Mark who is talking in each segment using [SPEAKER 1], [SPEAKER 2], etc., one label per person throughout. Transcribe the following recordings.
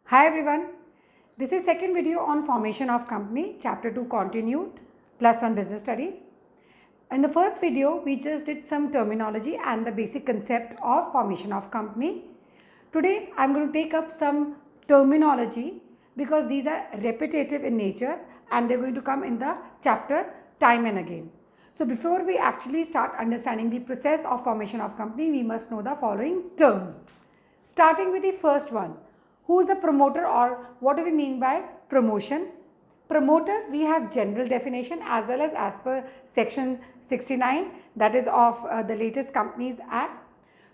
[SPEAKER 1] Hi everyone, this is second video on formation of company, chapter 2 continued, plus 1 business studies. In the first video, we just did some terminology and the basic concept of formation of company. Today, I am going to take up some terminology because these are repetitive in nature and they are going to come in the chapter time and again. So before we actually start understanding the process of formation of company, we must know the following terms. Starting with the first one. Who is a promoter or what do we mean by promotion? Promoter, we have general definition as well as per section 69, that is of the latest Companies Act.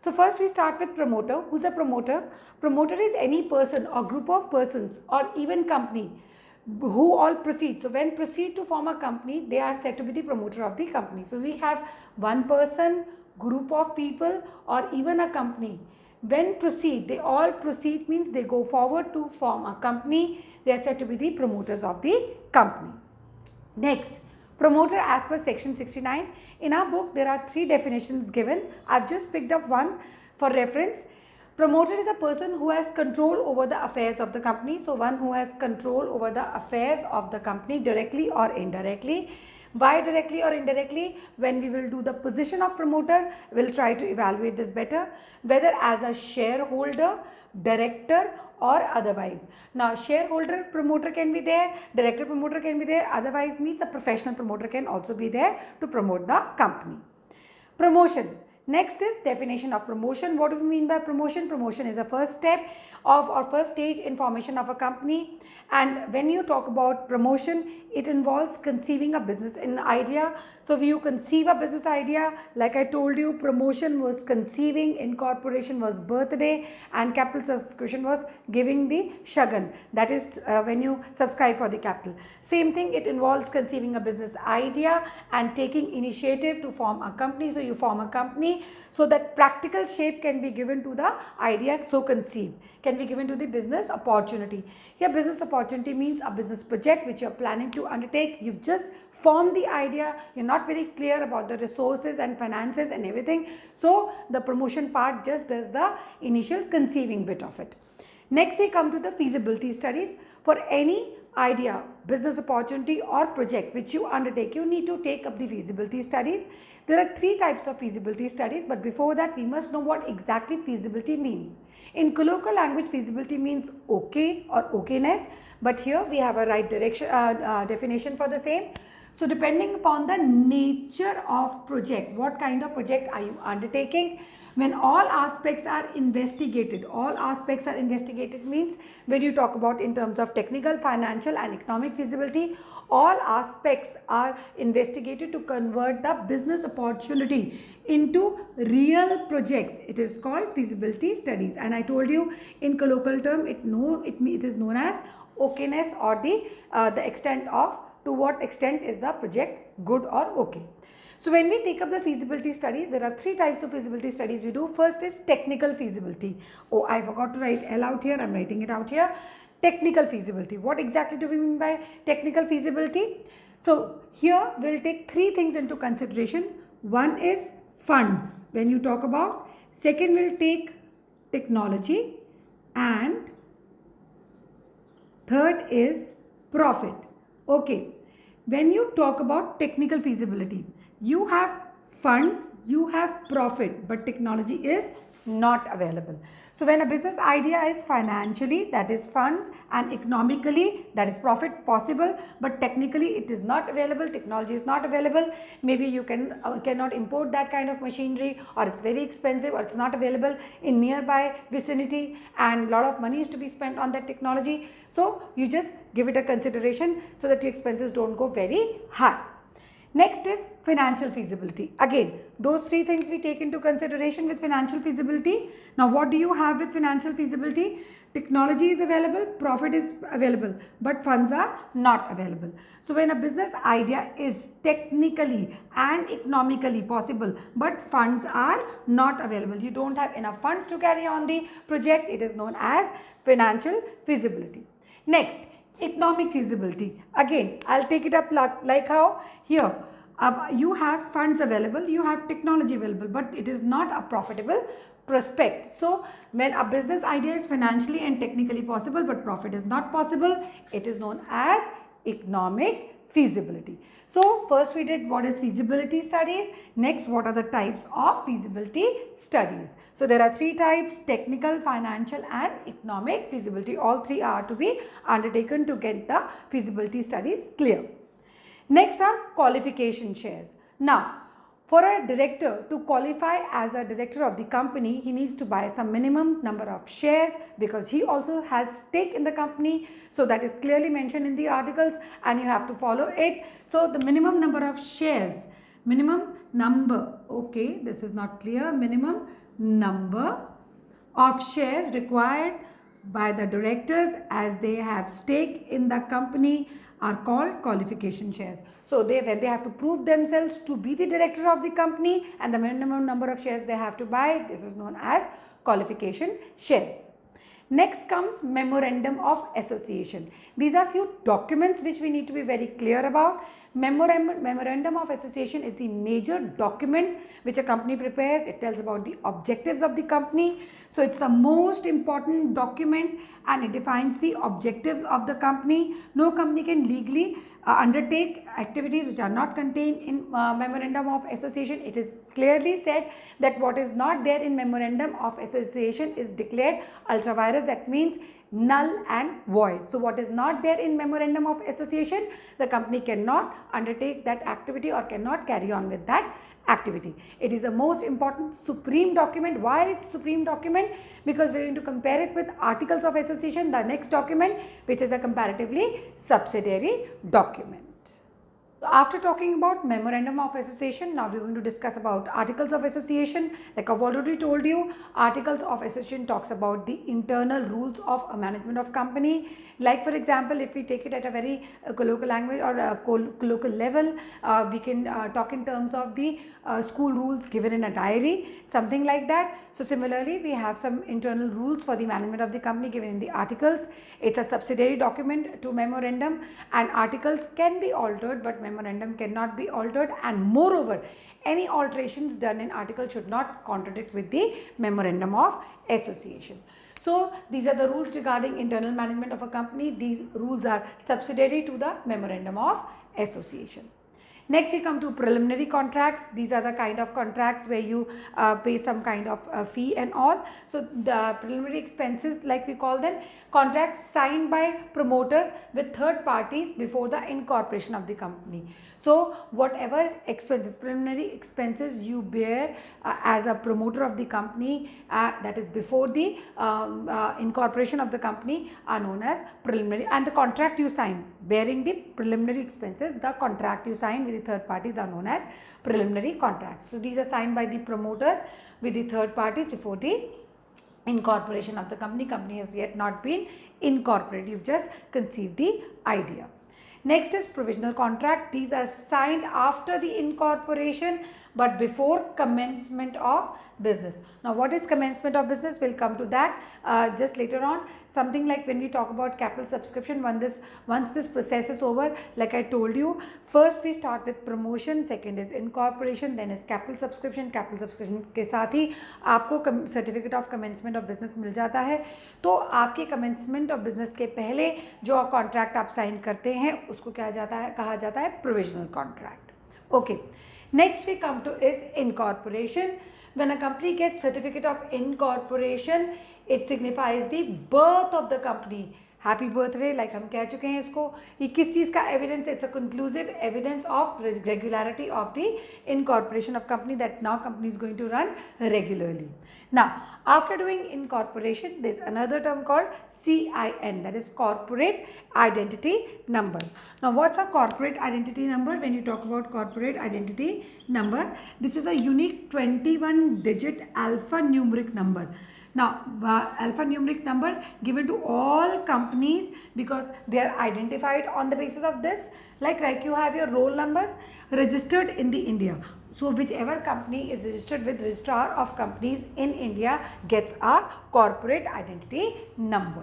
[SPEAKER 1] So first we start with promoter. Who is a promoter? Promoter is any person or group of persons or even company who all proceed. So when proceed to form a company, they are said to be the promoter of the company. So we have one person, group of people or even a company. When proceed, they all proceed means they go forward to form a company. They are said to be the promoters of the company. Next, promoter as per section 69. In our book, there are 3 definitions given. I have just picked up one for reference. Promoter is a person who has control over the affairs of the company. So, one who has control over the affairs of the company directly or indirectly. Why directly or indirectly? When we will do the position of promoter, we will try to evaluate this better, whether as a shareholder, director or otherwise. Now shareholder promoter can be there, director promoter can be there, otherwise means a professional promoter can also be there to promote the company. Promotion. Next is definition of promotion. What do we mean by promotion? Promotion is a first step of or first stage in formation of a company, and when you talk about promotion, it involves conceiving a business idea. So when you conceive a business idea, like I told you, promotion was conceiving, incorporation was birthday, and capital subscription was giving the shagan, that is when you subscribe for the capital. Same thing, it involves conceiving a business idea and taking initiative to form a company. So you form a company so that practical shape can be given to the idea so conceived, can be given to the business opportunity. Here business opportunity means a business project which you are planning to undertake. You've just formed the idea, you're not very clear about the resources and finances and everything. So the promotion part just does the initial conceiving bit of it. Next we come to the feasibility studies. For any idea, business opportunity or project which you undertake, you need to take up the feasibility studies. There are 3 types of feasibility studies, but before that we must know what exactly feasibility means. In colloquial language, feasibility means okay or okayness, but here we have a right direction definition for the same. So depending upon the nature of project, what kind of project are you undertaking? When all aspects are investigated, all aspects are investigated means when you talk about in terms of technical, financial and economic feasibility, all aspects are investigated to convert the business opportunity into real projects. It is called feasibility studies, and I told you in colloquial term it is known as okayness or the extent of to what extent is the project good or okay. So when we take up the feasibility studies, there are 3 types of feasibility studies we do. First is technical feasibility. Oh, I forgot to write L out here. I am writing it out here. Technical feasibility. What exactly do we mean by technical feasibility? So here we will take 3 things into consideration. One is funds when you talk about. Second we will take technology, and third is profit. Okay, when you talk about technical feasibility, you have funds, you have profit, but technology is not available. So when a business idea is financially, that is funds, and economically, that is profit possible, but technically it is not available, technology is not available. Maybe you cannot import that kind of machinery, or it's very expensive, or it's not available in nearby vicinity, and a lot of money is to be spent on that technology. So you just give it a consideration so that your expenses don't go very high. Next is financial feasibility. Again, those 3 things we take into consideration with financial feasibility. Now what do you have with financial feasibility? Technology is available, profit is available, but funds are not available. So when a business idea is technically and economically possible, but funds are not available, you don't have enough funds to carry on the project, it is known as financial feasibility. Next, economic feasibility. Again, I'll take it up like how here You have funds available, you have technology available, but it is not a profitable prospect. So when a business idea is financially and technically possible but profit is not possible, it is known as economic feasibility. So first we did what is feasibility studies. Next, what are the types of feasibility studies? So there are three types: technical, financial and economic feasibility. All three are to be undertaken to get the feasibility studies clear. Next are qualification shares. Now, for a director to qualify as a director of the company, he needs to buy some minimum number of shares because he also has stake in the company. So that is clearly mentioned in the articles and you have to follow it. So the minimum number of shares, minimum number, okay, this is not clear, minimum number of shares required by the directors as they have stake in the company are called qualification shares. So when they have to prove themselves to be the director of the company and the minimum number of shares they have to buy, this is known as qualification shares. Next comes memorandum of association. These are few documents which we need to be very clear about. Memorandum of association is the major document which a company prepares. It tells about the objectives of the company. So it's the most important document and it defines the objectives of the company. No company can legally undertake activities which are not contained in memorandum of association. It is clearly said that what is not there in memorandum of association is declared ultra vires. That means null and void. So what is not there in memorandum of association, the company cannot undertake that activity or cannot carry on with that activity. It is the most important supreme document. Why it's supreme document? Because we are going to compare it with articles of association, the next document, which is a comparatively subsidiary document. So after talking about memorandum of association, now we are going to discuss about articles of association. Like I've already told you, articles of association talks about the internal rules of a management of company. Like for example, if we take it at a very colloquial language or a colloquial level, we can talk in terms of the school rules given in a diary, something like that. So similarly, we have some internal rules for the management of the company given in the articles. It's a subsidiary document to memorandum, and articles can be altered but memorandum cannot be altered, and moreover any alterations done in article should not contradict with the memorandum of association. So these are the rules regarding internal management of a company. These rules are subsidiary to the memorandum of association. Next we come to preliminary contracts. These are the kind of contracts where you pay some kind of fee and all. So the preliminary expenses, like we call them, contracts signed by promoters with third parties before the incorporation of the company. So whatever expenses, preliminary expenses you bear as a promoter of the company, that is before the incorporation of the company, are known as preliminary, and the contract you sign bearing the preliminary expenses, the contract you sign with the third parties are known as preliminary contracts. So these are signed by the promoters with the third parties before the incorporation of the company. Company has yet not been incorporated, you've just conceived the idea. Next is provisional contract. These are signed after the incorporation but before commencement of business. Now what is commencement of business? We'll come to that just later on. Something like when we talk about capital subscription, once this process is over, like I told you, first we start with promotion, second is incorporation, then is capital subscription. Capital subscription के साथ ही आपको certificate of commencement of business मिल जाता है. तो आपके commencement of business के पहले जो कॉन्ट्रैक्ट आप साइन करते हैं उसको क्या कहा जाता है provisional contract. Okay, next we come to is incorporation. When a company gets certificate of incorporation, it signifies the birth of the company. Happy birthday, like हम कह चुके हैं इसको. ये किस चीज़ का evidence? It's a conclusive evidence of regularity of the incorporation of company, that now company is going to run regularly. Now, after doing incorporation, there is another term called CIN, that is corporate identity number. Now, what's a corporate identity number? When you talk about corporate identity number, this is a unique 21-digit alphanumeric number. Now, alphanumeric number given to all companies because they are identified on the basis of this. Like you have your roll numbers registered in the India. So whichever company is registered with registrar of companies in India gets a corporate identity number.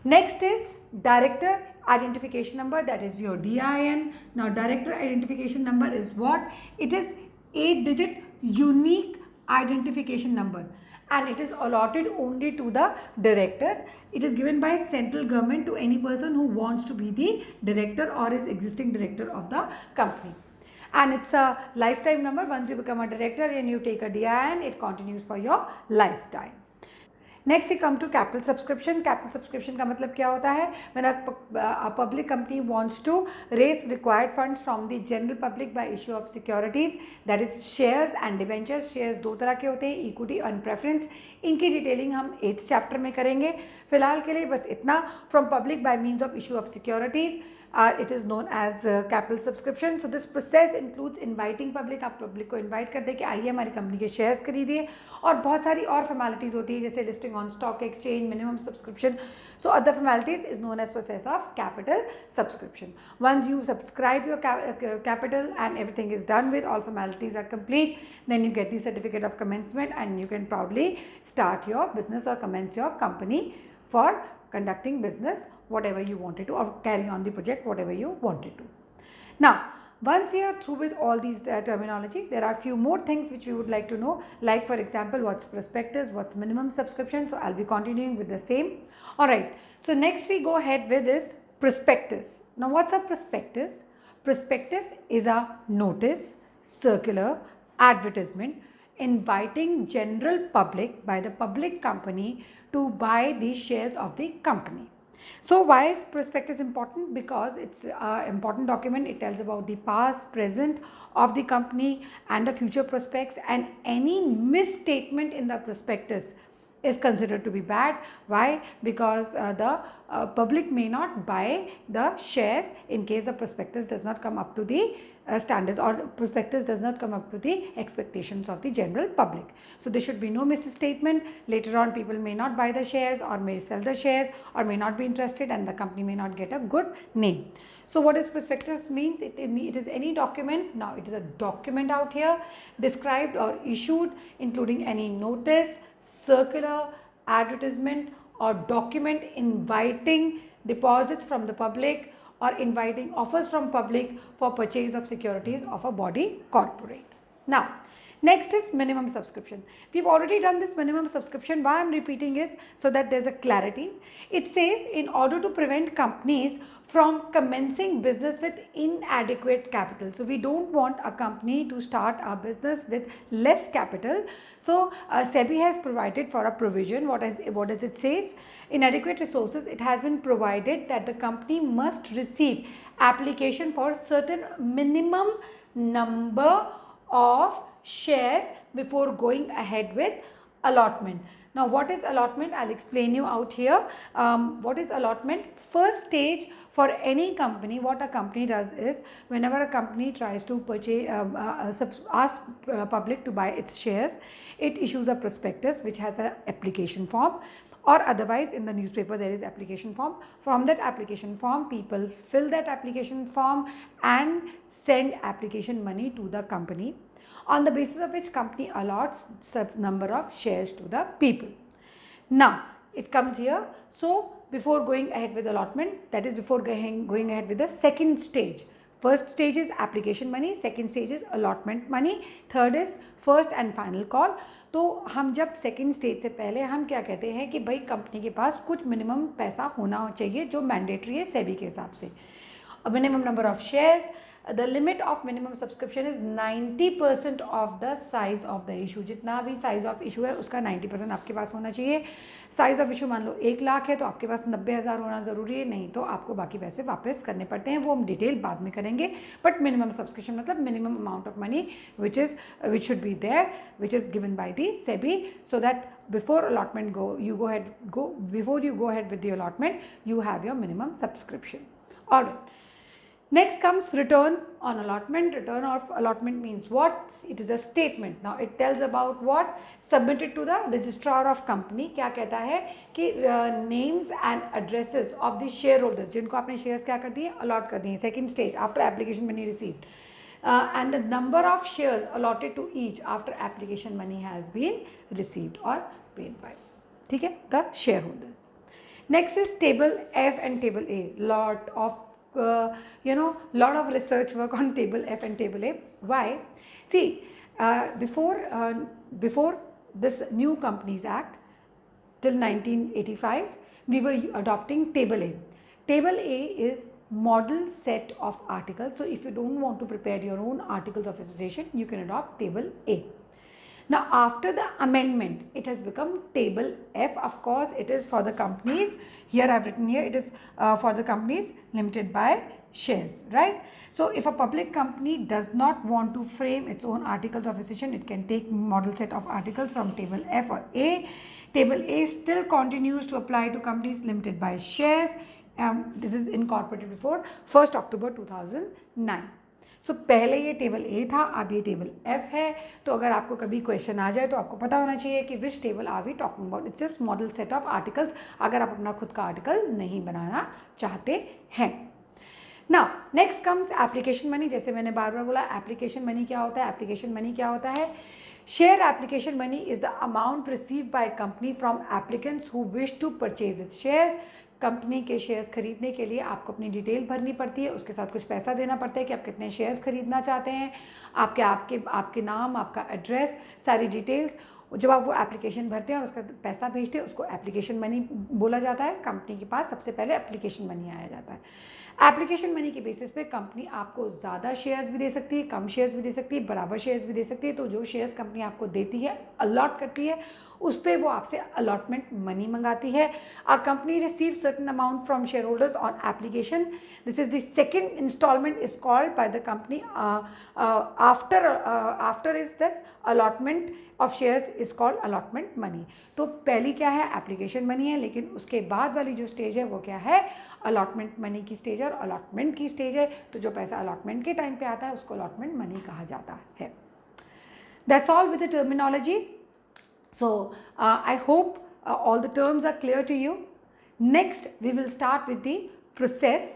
[SPEAKER 1] Next is director identification number, that is your DIN. Now director identification number is what? It is 8-digit unique identification number, and it is allotted only to the directors. It is given by central government to any person who wants to be the director or is existing director of the company. And it's a lifetime number. Once you become a director and you take a DIN, it continues for your lifetime. Next we come to capital subscription. Capital subscription का मतलब क्या होता है? When a public company wants to raise required funds from the general public by issue of securities, that is shares and debentures. Shares दो तरह के होते हैं, equity and preference. इनकी डिटेलिंग हम 8th चैप्टर में करेंगे. फिलहाल के लिए बस इतना. From public by means of issue of securities, it is known as capital subscription. So this process includes inviting public. आप पब्लिक को इन्वाइट कर दे कि आइए हमारी कंपनी के शेयर्स खरीदिए, और बहुत सारी और फॉर्मेलिटीज़ होती है जैसे listing on stock exchange, minimum subscription. So other formalities is known as process of capital subscription. Once you subscribe your capital and everything is done with, all formalities are complete, then you get the certificate of commencement and you can proudly start your business or commence your company for conducting business whatever you wanted to, or carry on the project whatever you wanted to. Now once we are through with all these terminology, there are few more things which we would like to know, like for example what's prospectus, what's minimum subscription. So I'll be continuing with the same. Alright, so next we go ahead with this prospectus. Now what's a prospectus? Prospectus is a notice, circular, advertisement inviting general public by the public company to buy the shares of the company. So why is prospectus important? Because it's an important document. It tells about the past, present of the company and the future prospects, and any misstatement in the prospectus is considered to be bad. Why? Because the public may not buy the shares in case the prospectus does not come up to the standards, or prospectus does not come up to the expectations of the general public. So there should be no misstatement. Later on people may not buy the shares or may sell the shares or may not be interested, and the company may not get a good name. So what does prospectus means? It is any document. Now it is a document out here described or issued including any notice, circular, advertisement or document inviting deposits from the public or inviting offers from public for purchase of securities of a body corporate. Now next is minimum subscription. We've already done this minimum subscription. Why I'm repeating is so that there's a clarity. It says in order to prevent companies from commencing business with inadequate capital. So we don't want a company to start a business with less capital. So SEBI has provided for a provision. What does it say? Inadequate resources. It has been provided that the company must receive application for certain minimum number of shares before going ahead with allotment. Now what is allotment? I'll explain you out here. What is allotment? First stage for any company, what a company does is whenever a company tries to purchase, ask public to buy its shares, it issues a prospectus which has an application form, or otherwise in the newspaper there is application form. From that application form, people fill that application form and send application money to the company, on the basis of which company allots some number of shares to the people. Now it comes here. So before going ahead with allotment, that is before going ahead with the second stage. First stage is application money, second stage is allotment money, third is first and final call. तो हम जब second stage से पहले हम क्या कहते हैं कि भाई कंपनी के पास कुछ मिनिमम पैसा होना चाहिए जो मैंडेटरी है सेबी के हिसाब से. Minimum number of shares. The limit of minimum subscription is 90% of the size of the issue. जितना भी size of issue है उसका 90% आपके पास होना चाहिए. Size of issue मान लो 1 लाख है तो आपके पास 90,000 होना ज़रूरी है, नहीं तो आपको बाकी पैसे वापस करने पड़ते हैं. वो हम डिटेल बाद में करेंगे. बट मिनिमम सब्सक्रिप्शन मतलब minimum amount of money which should be there, which is given by the SEBI, so that before allotment before you go ahead with the allotment, you have your minimum subscription. All right. Next comes return on allotment. Return of allotment means what? It is a statement. Now it tells about what? Submitted to the registrar of company. क्या कहता है कि names and addresses of the shareholders जिनको आपने shares क्या कर दिए? Allot कर दिए. Second stage after application money received. And the number of shares allotted to each after application money has been received or paid by. ठीक है? The shareholders. Next is table F and table A. Lot of lot of research work on table F and table A. Why? See, before this new Companies Act till 1985, we were adopting table A. Table A is model set of articles. So if you don't want to prepare your own articles of association, you can adopt table A. Now after the amendment, it has become table F. Of course, it is for the companies. Here I have written here, it is for the companies limited by shares, right? So if a public company does not want to frame its own articles of association, it can take model set of articles from table F or A. Table A still continues to apply to companies limited by shares. This is incorporated before 1st October 2009. सो पहले ये table ए था, अब ये table F है. तो अगर आपको कभी क्वेश्चन आ जाए तो आपको पता होना चाहिए कि which table are we talking about. It's just model set of articles अगर आप अपना खुद का आर्टिकल नहीं बनाना चाहते हैं. Now next comes application money. जैसे मैंने बार बार बोला, एप्लीकेशन मनी क्या होता है? एप्लीकेशन मनी क्या होता है? Share application money is the amount receive by company from applicants who wish to purchase its shares. Company के शेयर्स खरीदने के लिए आपको अपनी डिटेल भरनी पड़ती है, उसके साथ कुछ पैसा देना पड़ता है कि आप कितने शेयर्स खरीदना चाहते हैं, आपके नाम, आपका एड्रेस, सारी डिटेल्स. जब आप वो एप्लीकेशन भरते हैं और उसका पैसा भेजते हैं, उसको एप्लीकेशन मनी बोला जाता है. कंपनी के पास सबसे पहले एप्लीकेशन मनी आया जाता है. एप्लीकेशन मनी के बेसिस पे कंपनी आपको ज़्यादा शेयर्स भी दे सकती है, कम शेयर्स भी दे सकती है, बराबर शेयर्स भी दे सकती है. तो जो शेयर्स कंपनी आपको देती है, अलॉट करती है, उस पर वो आपसे अलॉटमेंट मनी मंगाती है. A company receive certain amount from shareholders on application. This is the second instalment is called by the company after is this allotment of shares is called allotment money. तो पहली क्या है? Application money है, लेकिन उसके बाद वाली जो स्टेज है वो क्या है? अलॉटमेंट मनी की स्टेज और अलॉटमेंट की स्टेज है. तो जो पैसा अलॉटमेंट के टाइम पे आता है उसको अलॉटमेंट मनी कहा जाता है. That's all with the terminology. So I hope all the terms are clear to you. Next we will start with the process.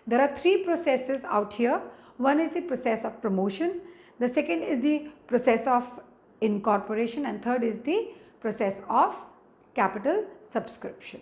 [SPEAKER 1] There are 3 processes out here. One is the process of promotion, the second is the process of incorporation, and third is the process of capital subscription.